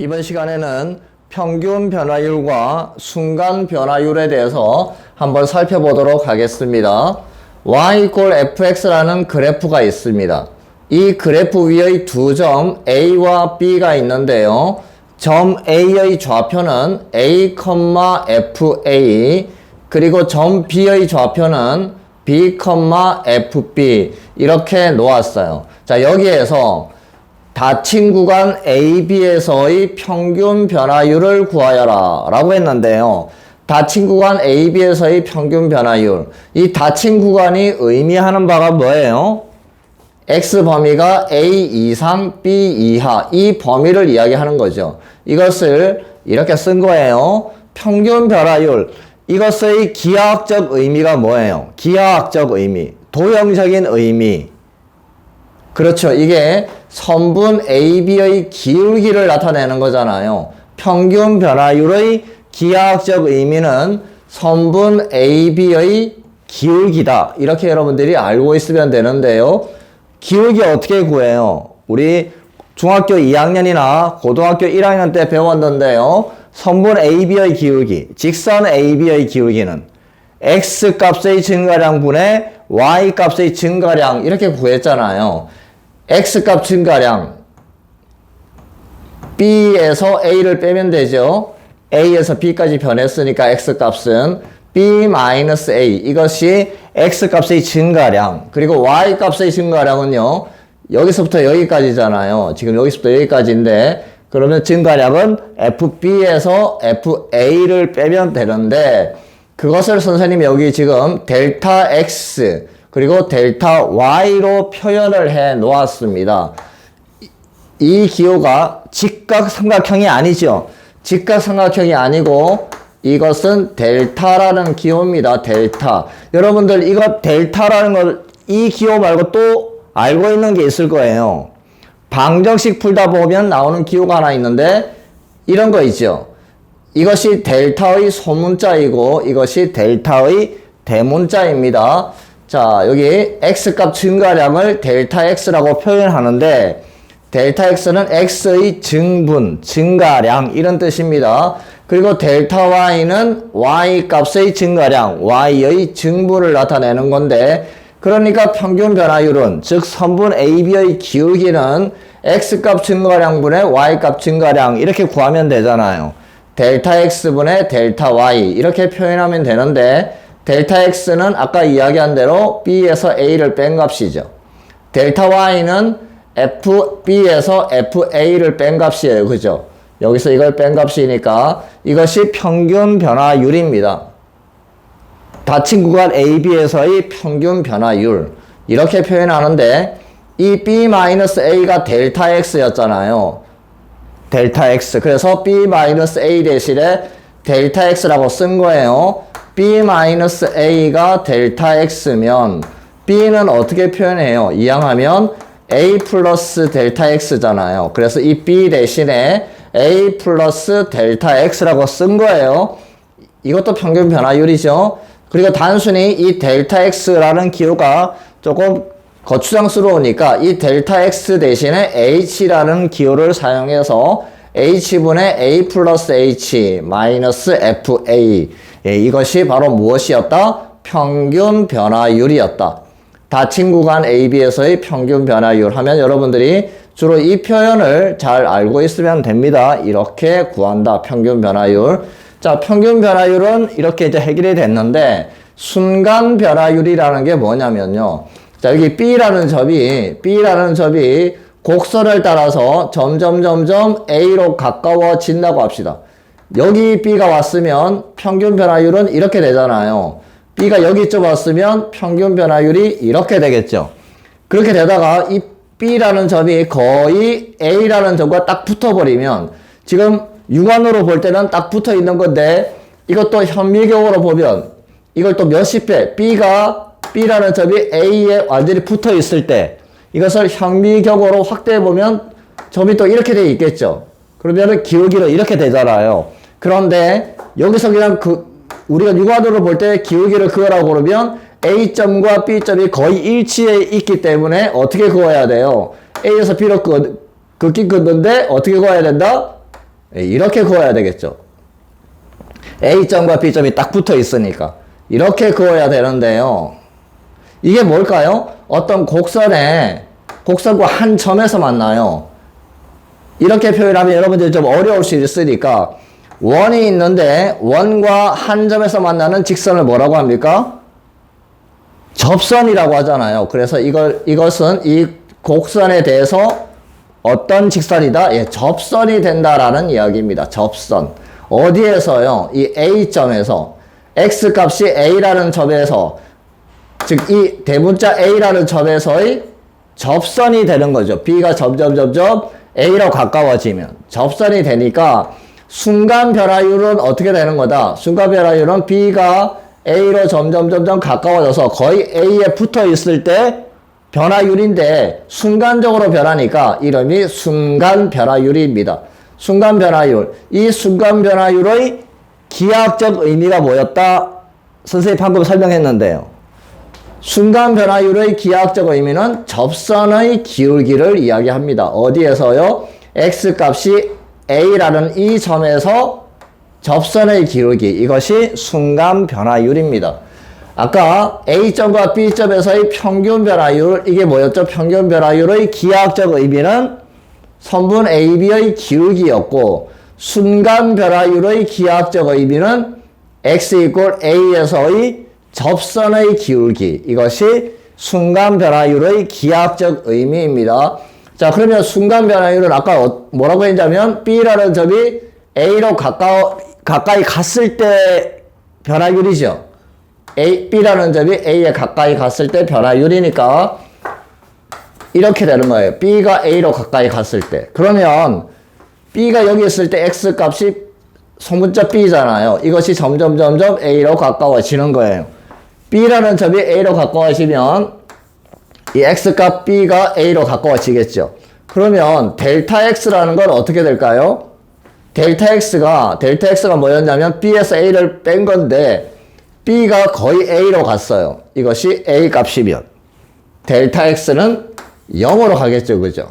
이번 시간에는 평균 변화율과 순간 변화율에 대해서 한번 살펴보도록 하겠습니다. y = fx라는 그래프가 있습니다. 이 그래프 위의 두 점 A와 B가 있는데요. 점 A의 좌표는 A, FA, 그리고 점 B의 좌표는 B, FB 이렇게 놓았어요. 자, 여기에서 닫힌 구간 AB에서의 평균 변화율을 구하여라 라고 했는데요. 닫힌 구간 AB에서의 평균 변화율, 이 닫힌 구간이 의미하는 바가 뭐예요? X 범위가 A 이상 B 이하, 이 범위를 이야기하는 거죠. 이것을 이렇게 쓴 거예요. 평균 변화율, 이것의 기하학적 의미가 뭐예요? 기하학적 의미, 도형적인 의미. 그렇죠. 이게 선분 AB의 기울기를 나타내는 거잖아요. 평균 변화율의 기하학적 의미는 선분 AB의 기울기다. 이렇게 여러분들이 알고 있으면 되는데요. 기울기 어떻게 구해요? 우리 중학교 2학년이나 고등학교 1학년 때 배웠는데요. 선분 AB의 기울기, 직선 AB의 기울기는 X 값의 증가량분의 Y 값의 증가량 이렇게 구했잖아요. X값 증가량 B에서 A를 빼면 되죠. A에서 B까지 변했으니까 X값은 B-A, 이것이 X값의 증가량, 그리고 Y값의 증가량은요 여기서부터 여기까지잖아요. 지금 여기서부터 여기까지인데, 그러면 증가량은 FB에서 FA를 빼면 되는데, 그것을 선생님이 여기 지금 델타 X 그리고 델타 Y로 표현을 해 놓았습니다. 이 기호가 직각삼각형이 아니죠. 직각삼각형이 아니고 이것은 델타라는 기호입니다. 델타. 여러분들 이거 델타라는 걸 이 기호 말고 또 알고 있는 게 있을 거예요. 방정식 풀다 보면 나오는 기호가 하나 있는데 이런 거 있죠. 이것이 델타의 소문자이고 이것이 델타의 대문자입니다. 자, 여기 X값 증가량을 델타 X라고 표현하는데, 델타 X는 X의 증분, 증가량 이런 뜻입니다. 그리고 델타 Y는 Y 값의 증가량, Y의 증분을 나타내는 건데, 그러니까 평균 변화율은, 즉 선분 AB의 기울기는 X값 증가량분의 Y값 증가량 이렇게 구하면 되잖아요. 델타 X분의 델타 Y 이렇게 표현하면 되는데, 델타 X는 아까 이야기한 대로 B에서 A를 뺀 값이죠. 델타 Y는 FB에서 FA를 뺀 값이에요. 그죠? 여기서 이걸 뺀 값이니까 이것이 평균 변화율입니다. 닫힌 구간 AB에서의 평균 변화율 이렇게 표현하는데, 이 B-A가 델타 X였잖아요. 델타 X. 그래서 B-A 대신에 델타 X라고 쓴 거예요. B-A가 델타 X면 B는 어떻게 표현해요? 이항하면 A 플러스 델타 X잖아요. 그래서 이 B 대신에 A 플러스 델타 X라고 쓴 거예요. 이것도 평균 변화율이죠. 그리고 단순히 이 델타 X라는 기호가 조금 거추장스러우니까 이 델타 X 대신에 H라는 기호를 사용해서 H분의 A 플러스 H 마이너스 FA, 예, 이것이 바로 무엇이었다? 평균 변화율이었다. 닫힌 구간 AB에서의 평균 변화율 하면 여러분들이 주로 이 표현을 잘 알고 있으면 됩니다. 이렇게 구한다. 평균 변화율. 자, 평균 변화율은 이렇게 이제 해결이 됐는데, 순간 변화율이라는 게 뭐냐면요. 자, 여기 B라는 점이 곡선을 따라서 점점 A로 가까워진다고 합시다. 여기 B가 왔으면 평균 변화율은 이렇게 되잖아요. B가 여기쯤 왔으면 평균 변화율이 이렇게 되겠죠. 그렇게 되다가 이 B라는 점이 거의 A라는 점과 딱 붙어버리면, 지금 육안으로 볼 때는 딱 붙어 있는 건데, 이것도 현미경으로 보면 이걸 또 몇십 배, B라는 점이 A에 완전히 붙어 있을 때 이것을 현미경으로 확대해 보면 점이 또 이렇게 돼 있겠죠. 그러면은 기울기는 이렇게 되잖아요. 그런데 여기서 그냥 우리가 육안으로 볼 때 기울기를 그으라고 그러면 A점과 B점이 거의 일치해 있기 때문에 어떻게 그어야 돼요? A에서 B로 긋긴 긋는데 어떻게 그어야 된다? 이렇게 그어야 되겠죠. A점과 B점이 딱 붙어 있으니까 이렇게 그어야 되는데요. 이게 뭘까요? 어떤 곡선과 한 점에서 만나요. 이렇게 표현하면 여러분들이 좀 어려울 수 있으니까 원이 있는데 원과 한 점에서 만나는 직선을 뭐라고 합니까? 접선이라고 하잖아요. 그래서 이것은 이 곡선에 대해서 어떤 직선이다? 예, 접선이 된다라는 이야기입니다. 접선. 어디에서요? 이 A점에서 X값이 A라는 점에서 즉 이 대문자 A라는 점에서의 접선이 되는 거죠. B가 점점 A로 가까워지면 접선이 되니까 순간 변화율은 어떻게 되는 거다? 순간 변화율은 B가 A로 점점 가까워져서 거의 A에 붙어 있을 때 변화율인데 순간적으로 변하니까 이름이 순간 변화율입니다. 순간 변화율. 이 순간 변화율의 기하학적 의미가 뭐였다? 선생님이 방금 설명했는데요. 순간 변화율의 기하학적 의미는 접선의 기울기를 이야기합니다. 어디에서요? X값이 A라는 이 점에서 접선의 기울기, 이것이 순간 변화율입니다. 아까 A점과 B점에서의 평균 변화율, 이게 뭐였죠? 평균 변화율의 기하학적 의미는 선분 AB의 기울기였고 순간 변화율의 기하학적 의미는 X = A에서의 접선의 기울기, 이것이 순간 변화율의 기하학적 의미입니다. 자, 그러면 순간 변화율은 아까 뭐라고 했냐면 B라는 점이 A로 가까이 갔을 때 변화율이죠. B라는 점이 A에 가까이 갔을 때 변화율이니까 이렇게 되는 거예요. B가 A로 가까이 갔을 때. 그러면 B가 여기 있을 때 X값이 소문자 B잖아요. 이것이 점점 A로 가까워지는 거예요. B라는 점이 A로 가까워지면 이 X값 B가 A로 가까워지겠죠. 그러면 델타 X라는 건 어떻게 될까요? 델타 X가 뭐였냐면 B에서 A를 뺀 건데 B가 거의 A로 갔어요. 이것이 A 값이면 델타 X는 0으로 가겠죠. 그죠?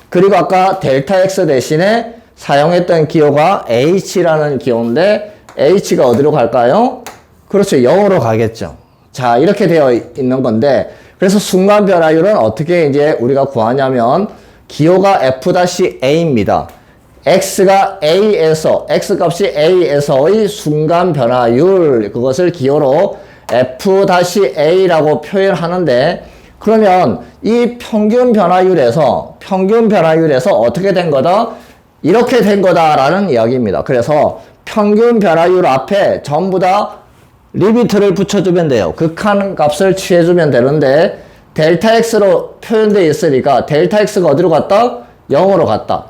그리고 아까 델타 X 대신에 사용했던 기호가 H라는 기호인데 H가 어디로 갈까요? 그렇죠. 0으로 가겠죠. 자, 이렇게 되어 있는 건데 그래서 순간 변화율은 어떻게 이제 우리가 구하냐면 기호가 F-A입니다. X값이 A에서의 순간 변화율, 그것을 기호로 F-A라고 표현하는데 그러면 이 평균 변화율에서 어떻게 된 거다? 이렇게 된 거다라는 이야기입니다. 그래서 평균 변화율 앞에 전부 다 리미트를 붙여주면 돼요. 극한 값을 취해주면 되는데 델타 X로 표현되어 있으니까 델타 X가 어디로 갔다? 0으로 갔다.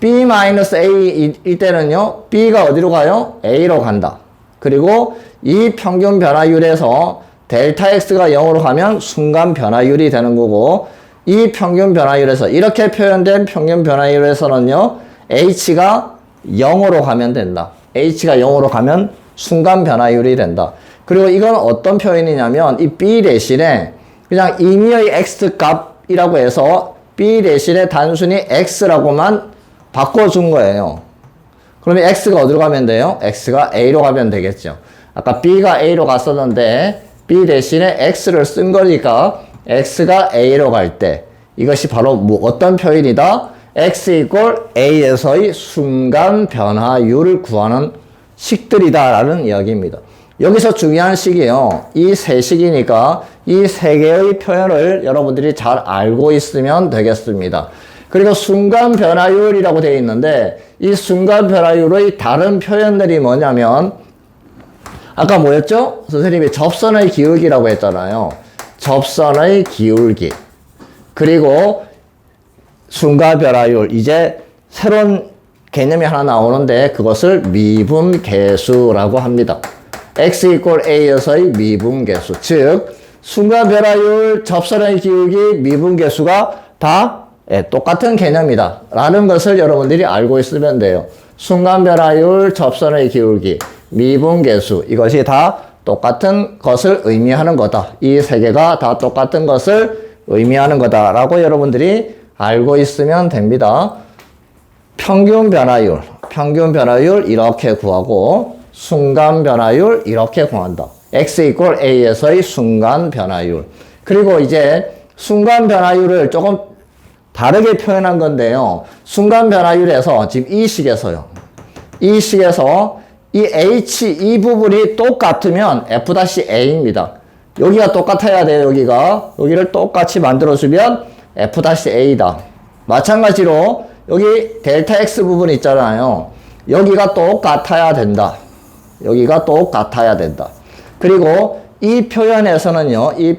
B-A일 때는요, B가 어디로 가요? A로 간다. 그리고 이 평균 변화율에서 델타 X가 0으로 가면 순간 변화율이 되는 거고, 이 평균 변화율에서, 이렇게 표현된 평균 변화율에서는요, H가 0으로 가면 된다. H가 0으로 가면 순간 변화율이 된다. 그리고 이건 어떤 표현이냐면, 이 B 대신에 그냥 임의의 X 값이라고 해서 B 대신에 단순히 X라고만 바꿔준 거예요. 그러면 X가 어디로 가면 돼요? X가 A로 가면 되겠죠. 아까 B가 A로 갔었는데 B 대신에 X를 쓴 거니까 X가 A로 갈 때 이것이 바로 어떤 표현이다? X = A에서의 순간 변화율을 구하는 식들이다 라는 이야기입니다. 여기서 중요한 식이요. 이 세 식이니까 이 세 개의 표현을 여러분들이 잘 알고 있으면 되겠습니다. 그리고 순간 변화율이라고 되어 있는데 이 순간 변화율의 다른 표현들이 뭐냐면 아까 뭐였죠? 선생님이 접선의 기울기라고 했잖아요. 접선의 기울기. 그리고 순간 변화율. 이제 새로운 개념이 하나 나오는데 그것을 미분계수라고 합니다. X = A에서의 미분계수. 즉 순간 변화율, 접선의 기울기, 미분계수가 다 똑같은 개념이다 라는 것을 여러분들이 알고 있으면 돼요. 순간 변화율, 접선의 기울기, 미분계수, 이것이 다 똑같은 것을 의미하는 거다. 이 세 개가 다 똑같은 것을 의미하는 거다 라고 여러분들이 알고 있으면 됩니다. 평균 변화율 이렇게 구하고 순간 변화율 이렇게 구한다. x 이퀄 a에서의 순간 변화율. 그리고 이제 순간 변화율을 조금 다르게 표현한 건데요. 순간 변화율에서 지금 이 식에서 이 h 이 부분이 똑같으면 f-a입니다. 여기가 똑같아야 돼요. 여기를 똑같이 만들어주면 f-a다. 마찬가지로 여기 델타 x 부분 있잖아요. 여기가 똑같아야 된다. 그리고 이 표현에서는요. 이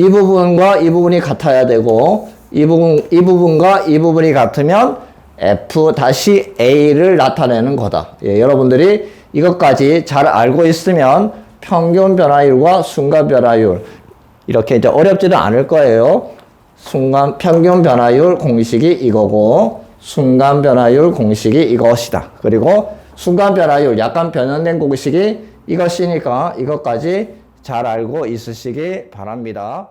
부분과 이 부분이 같아야 되고 이 부분과 이 부분이 같으면 f-a를 나타내는 거다. 예, 여러분들이 이것까지 잘 알고 있으면 평균 변화율과 순간 변화율 이렇게 이제 어렵지는 않을 거예요. 평균 변화율 공식이 이거고 순간 변화율 공식이 이것이다. 그리고 순간 변화율 약간 변형된 공식이 이것이니까 이것까지 잘 알고 있으시기 바랍니다.